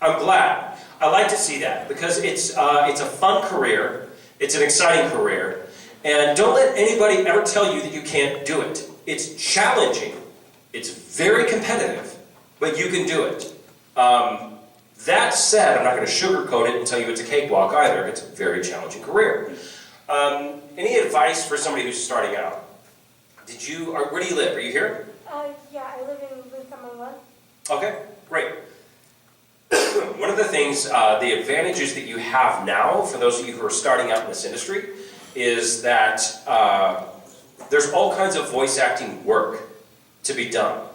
I'm glad. I like to see that because it's a fun career, it's an exciting career, and don't let anybody ever tell you that you can't do it. It's challenging, it's very competitive, but you can do it. That said, I'm not going to sugarcoat it and tell you it's a cakewalk either. It's a very challenging career. Any advice for somebody who's starting out? Where do you live? Are you here? Yeah, I live in Vincent. Okay, great. One of the things, the advantages that you have now, for those of you who are starting out in this industry, is that there's all kinds of voice acting work to be done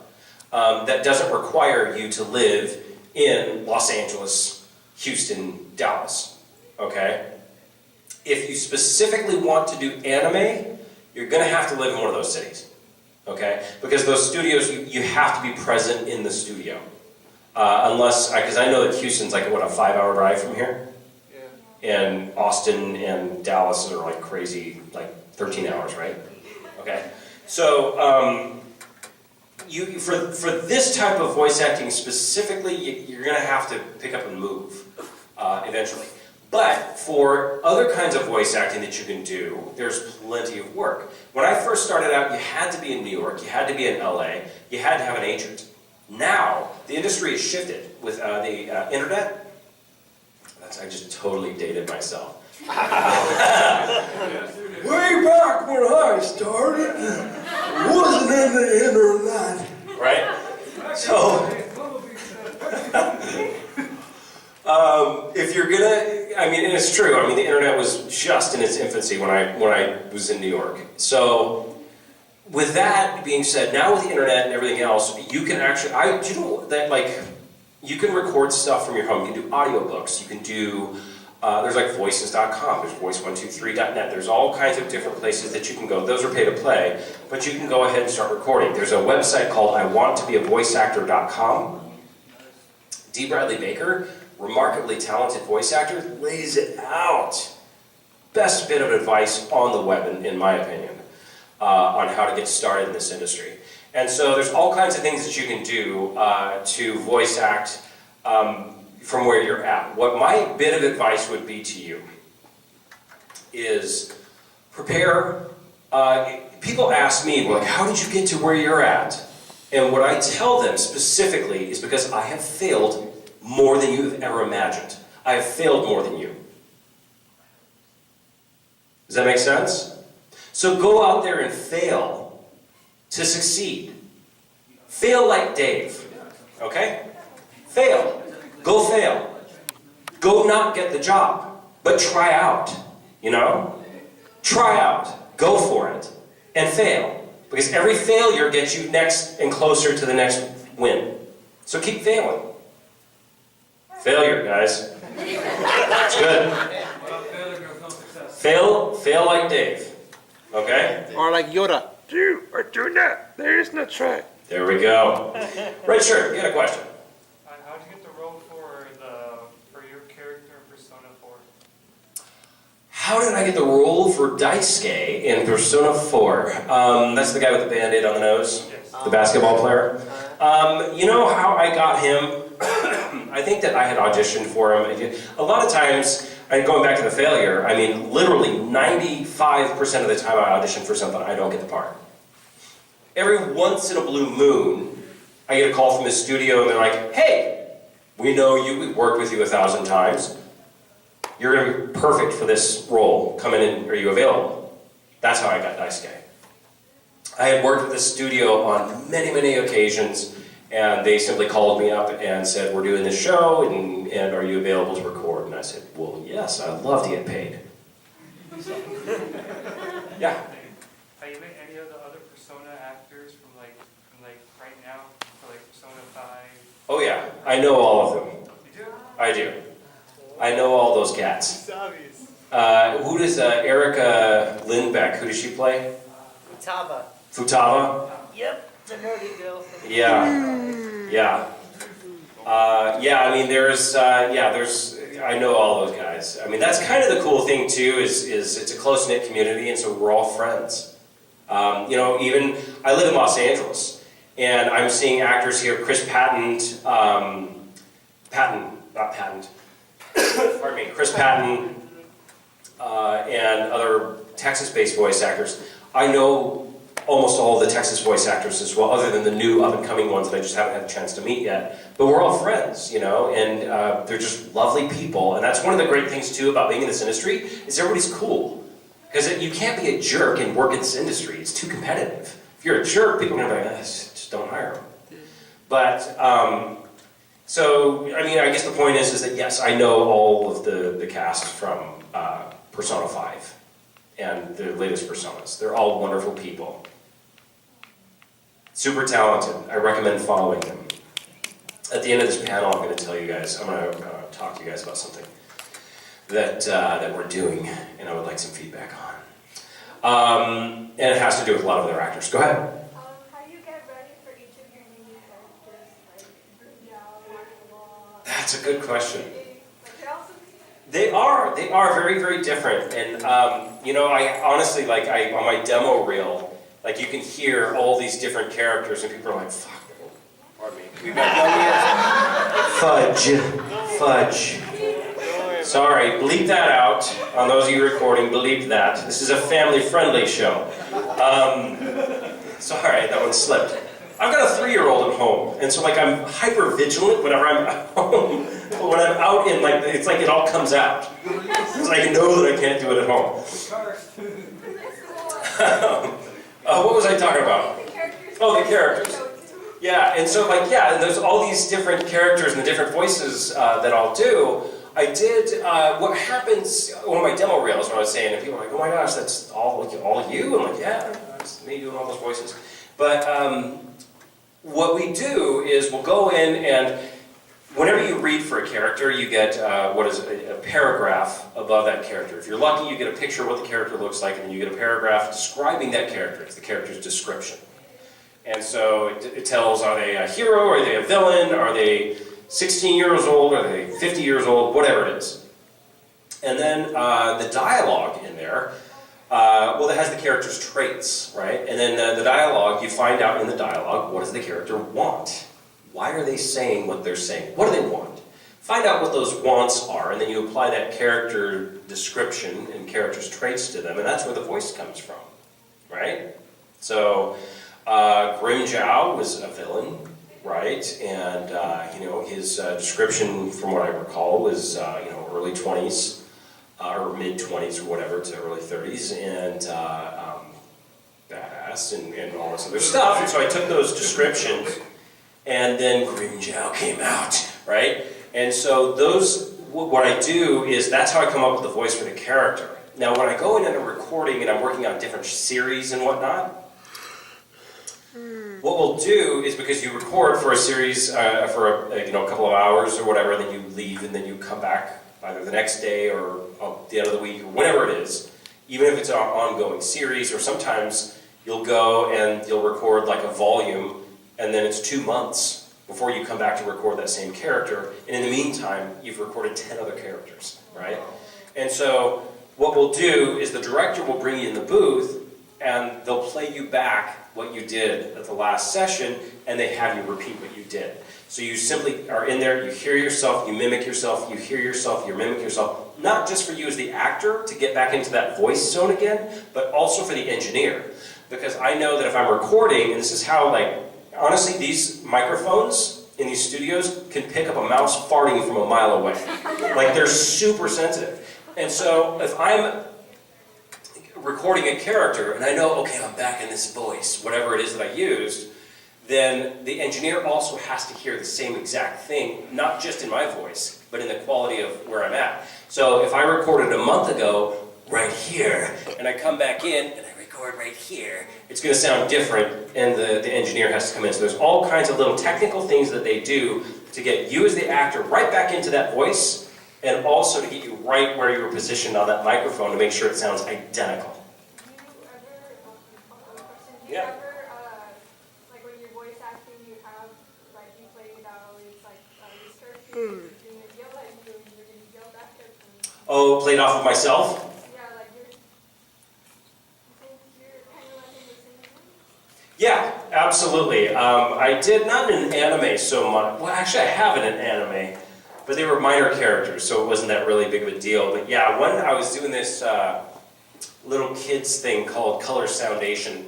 that doesn't require you to live in Los Angeles, Houston, Dallas, okay? If you specifically want to do anime, you're going to have to live in one of those cities, okay? Because those studios, you have to be present in the studio. Because I know that Houston's like, what, a 5-hour drive from here? Yeah. And Austin and Dallas are like crazy, like 13 hours, right? Okay. So, for this type of voice acting specifically, you're going to have to pick up and move eventually. But for other kinds of voice acting that you can do, there's plenty of work. When I first started out, you had to be in New York, you had to be in LA, you had to have an agent. Now, the industry has shifted with the internet. I just totally dated myself. Way back when I started, it wasn't in the internet. Right? So, if you're gonna, and it's true, the internet was just in its infancy when I was in New York. So, with that being said, now with the internet and everything else, you can actually, you can record stuff from your home. You can do audiobooks. You can do, there's like voices.com, there's voice123.net. There's all kinds of different places that you can go. Those are pay to play, but you can go ahead and start recording. There's a website called iwanttobeavoiceactor.com. D. Bradley Baker, remarkably talented voice actor, lays it out. Best bit of advice on the web, in my opinion. On how to get started in this industry. And so there's all kinds of things that you can do to voice act from where you're at. What my bit of advice would be to you is prepare. People ask me, well, how did you get to where you're at? And what I tell them specifically is because I have failed more than you've ever imagined. I have failed more than you. Does that make sense? So go out there and fail to succeed. Fail like Dave, okay? Fail. Go fail. Go not get the job, but try out, Try out. Go for it. And fail. Because every failure gets you next and closer to the next win. So keep failing. Failure, guys. It's good. Fail like Dave. Okay? Or like Yoda. Do or do not. There is no try. There we go. Right, sure. You had a question. How did you get the role for your character in Persona 4? How did I get the role for Daisuke in Persona 4? That's the guy with the Band-Aid on the nose? Yes. The basketball player? You know how I got him? I think that I had auditioned for him. A lot of times, going back to the failure, literally 95% of the time I audition for something, I don't get the part. Every once in a blue moon, I get a call from the studio and they're like, hey, we know you, we've worked with you 1,000 times. You're going to be perfect for this role. Come in and are you available? That's how I got Daisuke. I had worked with the studio on many, many occasions, and they simply called me up and said, we're doing this show, and are you available to record? And I said, well, yes, I'd love to get paid. Yeah. Have you met any of the other Persona actors from right now, for Persona 5? Oh yeah, I know all of them. You do? I do. I know all those cats. Who does Erica Lindbeck, who does she play? Futaba? Yep, the nerdy girl. Yeah. I know all those guys. That's kind of the cool thing too, is it's a close-knit community, and so we're all friends. Even, I live in Los Angeles, and I'm seeing actors here, Chris Patton, not Patton, pardon me, Chris Patton, and other Texas-based voice actors. I know almost all the Texas voice actors as well, other than the new up-and-coming ones that I just haven't had a chance to meet yet. But we're all friends, you know, and they're just lovely people. And that's one of the great things, too, about being in this industry, is everybody's cool. Because you can't be a jerk and work in this industry. It's too competitive. If you're a jerk, people are going to be like, just don't hire them. But, so, I mean, I guess the point is that, yes, I know all of the cast from Persona 5 and the latest Personas. They're all wonderful people. Super talented. I recommend following them. At the end of this panel, I'm going to tell you guys, I'm going to talk to you guys about something that we're doing, and I would like some feedback on. And it has to do with a lot of other actors. Go ahead. How do you get ready for each of your new characters, like Bruno, That's a good question. they're also They are very, very different. And, you know, I honestly, like, on my demo reel, like, you can hear all these different characters, and people are like, fuck, pardon me. We've got Fudge. Sorry, bleep that out. On those of you recording, bleep that. This is a family-friendly show. Sorry, that one slipped. I've got a 3-year-old at home, and so, like, I'm hyper-vigilant whenever I'm at home. But when I'm out in, like, it's like it all comes out. Because I know that I can't do it at home. What was I talking about? the characters. Oh, the characters. Yeah, and so, like, yeah, there's all these different characters and the different voices that I'll do. I did, what happens on my demo reels, when I was saying, and people are like, oh my gosh, that's all you? I'm like, yeah, that's me doing all those voices. But what we do is we'll go in and whenever you read for a character, you get what is a paragraph above that character. If you're lucky, you get a picture of what the character looks like, and then you get a paragraph describing that character. It's the character's description. And so it tells, are they a hero, are they a villain, are they 16 years old, are they 50 years old, whatever it is. And then the dialogue in there, well, that has the character's traits, right? And then the dialogue, you find out in the dialogue, what does the character want? Why are they saying what they're saying? What do they want? Find out what those wants are, and then you apply that character description and character's traits to them, and that's where the voice comes from, right? So, Grimjow was a villain, right? And, you know, his description, from what I recall, was, you know, early 20s, or mid-20s, or whatever, to early 30s, and badass, and all this other stuff. And so I took those descriptions, and then Grimjow came out, right? And so those, what I do is, that's how I come up with the voice for the character. Now, when I go into a recording and I'm working on different series and whatnot, what we'll do is, because you record for a series for a couple of hours or whatever, and then you leave, and then you come back either the next day or the end of the week or whatever it is, even if it's an ongoing series, or sometimes you'll go and you'll record like a volume, and then it's 2 months before you come back to record that same character, and in the meantime, you've recorded 10 other characters, right? And so what we'll do is the director will bring you in the booth, and they'll play you back what you did at the last session, and they have you repeat what you did. So you simply are in there, you hear yourself, you mimic yourself, you hear yourself, you mimic yourself, not just for you as the actor to get back into that voice zone again, but also for the engineer. Because I know that if I'm recording, and this is how, like, honestly, these microphones in these studios can pick up a mouse farting from a mile away. Like, they're super sensitive. And so if I'm recording a character, and I know, okay, I'm back in this voice, whatever it is that I used, then the engineer also has to hear the same exact thing, not just in my voice, but in the quality of where I'm at. So if I recorded a month ago, right here, and I come back in, and I record right here, it's going to sound different, and the engineer has to come in. So there's all kinds of little technical things that they do to get you as the actor right back into that voice, and also to get you right where you were positioned on that microphone to make sure it sounds identical. Do you ever, like when you're voice acting, you have, like you play that always, like, you start doing a yell at you, and you're going to yell back at them. Oh, played off of myself? Yeah, like you think you're kind of like in the same room? Yeah, absolutely. I did, not in an anime so much. Well, actually, I have it in anime. but they were minor characters, so it wasn't that really big of a deal. But yeah, I was doing this little kids thing called Color Soundation,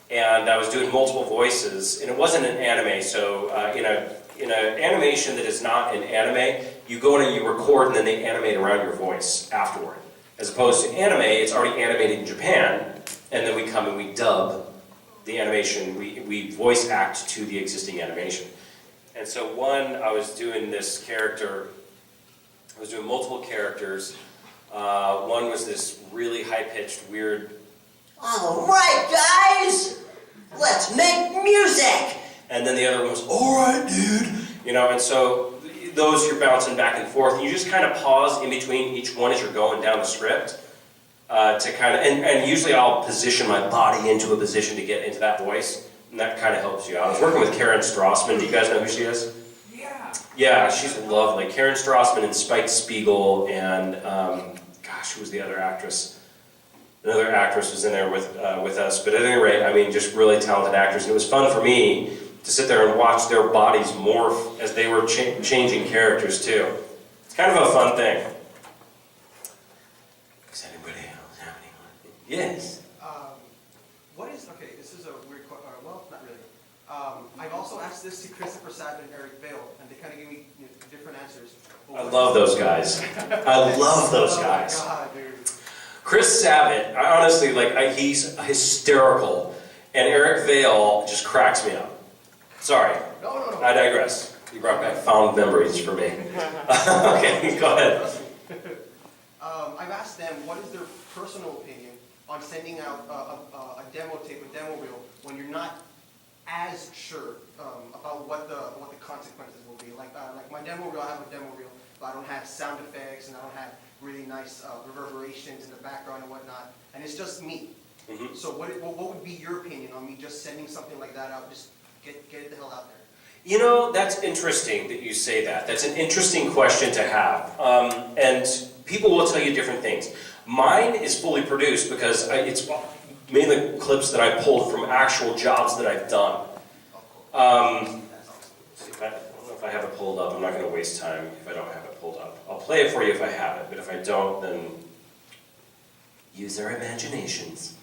and I was doing multiple voices, and it wasn't an anime, so in an animation that is not an anime, you go in and you record and then they animate around your voice afterward. As opposed to anime, it's already animated in Japan, and then we come and we dub the animation, we voice act to the existing animation. And so I was doing this character, I was doing multiple characters. One was this really high-pitched, weird, All right, guys, let's make music. and then the other one was, all right, dude. You know, and so those you're bouncing back and forth, and you just kind of pause in between each one as you're going down the script to kind of, and usually I'll position my body into a position to get into that voice, and that kind of helps you out. I was working with Karen Strassman. Do you guys know who she is? Yeah. Yeah, she's lovely. Karen Strassman and Spike Spiegel, and gosh, who was the other actress? Another actress was in there with us, but at any rate, I mean, just really talented actors, and it was fun for me to sit there and watch their bodies morph as they were changing characters too. It's kind of a fun thing. Does anybody else have anyone? Yes. Okay, this is a weird question, well, not really. I've also asked this to Christopher Sabat and Eric Vale, and they kind of give me different answers. I love those guys. I love those guys. Oh my God, dude. Chris Sabat, I honestly, he's hysterical, and Eric Vale just cracks me up. Sorry, No. I digress. You brought back fond memories for me. Okay, go ahead. I've asked them what is their personal opinion on sending out a demo tape, a demo reel, when you're not as sure about what the consequences will be. Like my demo reel, I have a demo reel, but I don't have sound effects and I don't have really nice reverberations in the background and whatnot, and it's just me. Mhm. So what would be your opinion on me just sending something like that out? Just get it the hell out there. You know, that's interesting that you say that. That's an interesting question to have. And people will tell you different things. Mine is fully produced because it's mainly clips that I pulled from actual jobs that I've done. Of course. That's awesome. I don't know if I have it pulled up. I'm not going to waste time if I don't have it pulled up. I'll play it for you if I have it, but if I don't, then use their imaginations.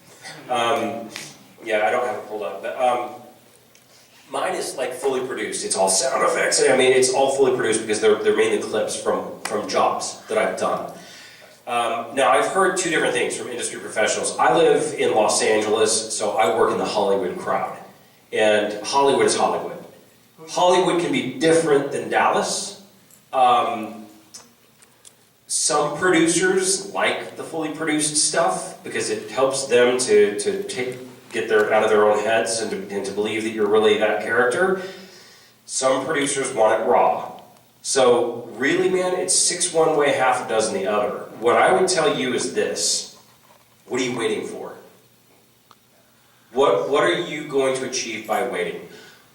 Yeah, I don't have it pulled up. But, mine is fully produced. It's all sound effects. I mean, it's all fully produced because they're mainly clips from jobs that I've done. Now, I've heard two different things from industry professionals. I live in Los Angeles, so I work in the Hollywood crowd. And Hollywood is Hollywood. Hollywood can be different than Dallas. Some producers like the fully produced stuff because it helps them to get out of their own heads and to believe that you're really that character. Some producers want it raw. So really, man, it's 6 one way, half a dozen the other. What I would tell you is this. What are you waiting for? What are you going to achieve by waiting?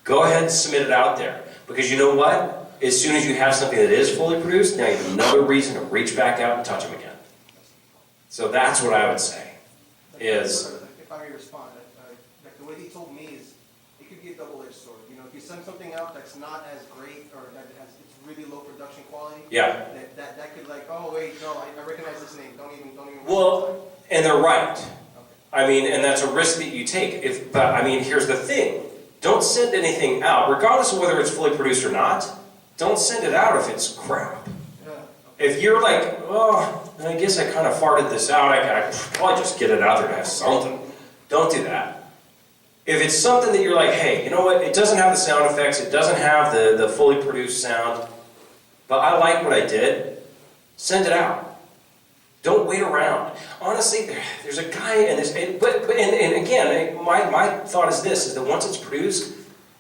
Go ahead and submit it out there. Because you know what? As soon as you have something that is fully produced, now you have another reason to reach back out and touch them again. So that's what I would say. Is If I may respond, like the way he told me is, it could be a double-edged sword. You know, if you send something out that's not as great or that it's really low production quality, yeah. that could oh wait, no, I recognize this name. Don't even. Well, and they're right. Okay. I mean, and that's a risk that you take. But I mean, here's the thing: don't send anything out, regardless of whether it's fully produced or not. Don't send it out if it's crap. Yeah. If you're like, oh, I guess I kind of farted this out. I probably just get it out there to have something. Don't do that. If it's something that you're like, hey, you know what? It doesn't have the sound effects. It doesn't have the fully produced sound. But I like what I did. Send it out. Don't wait around. Honestly, there's a guy in this. And again, my thought is this: is that once it's produced,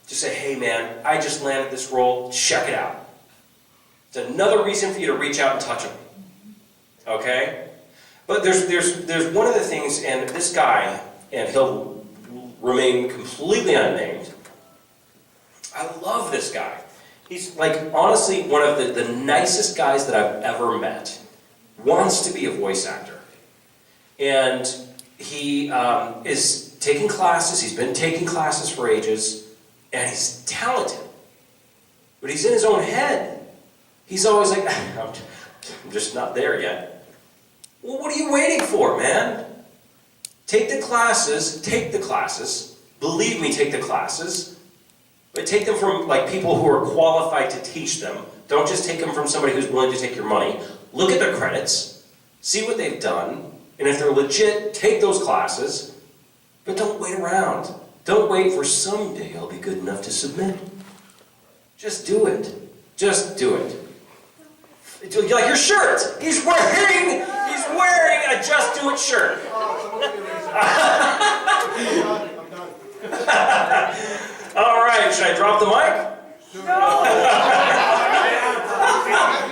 just say, hey man, I just landed this role. Check it out. It's another reason for you to reach out and touch them. Okay? But there's one of the things, and this guy, and he'll remain completely unnamed. I love this guy. He's honestly one of the nicest guys that I've ever met. Wants to be a voice actor. And he is taking classes. He's been taking classes for ages. And he's talented. But he's in his own head. He's always like, I'm just not there yet. Well, what are you waiting for, man? Take the classes, believe me, take the classes, but take them from like people who are qualified to teach them. Don't just take them from somebody who's willing to take your money. Look at their credits, see what they've done, and if they're legit, take those classes, but don't wait around. Don't wait for someday I'll be good enough to submit. Just do it. Just do it. Like your shirt. He's wearing a Just Do It shirt. I'm done. All right, should I drop the mic? We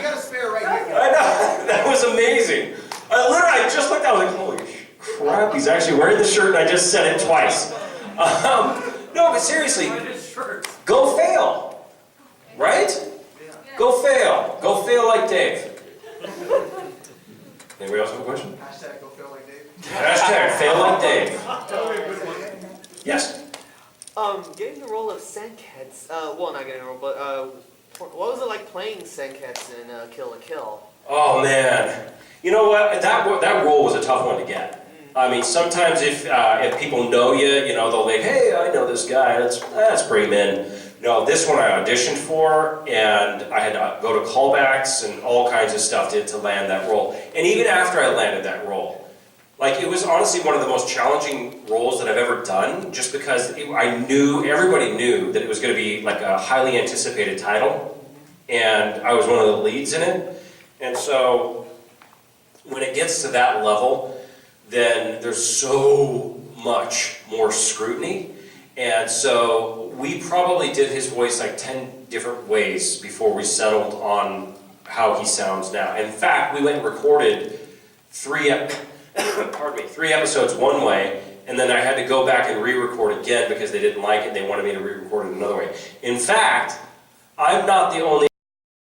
got a spare right here. I know, that was amazing. I just looked, I was like, holy crap, he's actually wearing the shirt and I just said it twice. No, but seriously, go fail, right? Go fail. Go fail like Dave. Anybody else have a question? Hashtag go feel like Dave. Hashtag fail like Dave. Yes? Getting the role of Senketsu, well, not getting the role, but, what was it like playing Senketsu in Kill la Kill? Oh man, you know what? That role was a tough one to get. I mean, sometimes if people know you, they'll like, hey, I know this guy. Let's bring him in. No, this one I auditioned for, and I had to go to callbacks and all kinds of stuff to land that role. And even after I landed that role, like it was honestly one of the most challenging roles that I've ever done, just because everybody knew that it was going to be like a highly anticipated title, and I was one of the leads in it. And so when it gets to that level, then there's so much more scrutiny. And so we probably did his voice like 10 different ways before we settled on how he sounds now. In fact, we went and recorded three episodes one way, and then I had to go back and re-record again because they didn't like it and they wanted me to re-record it another way. In fact, I'm not the only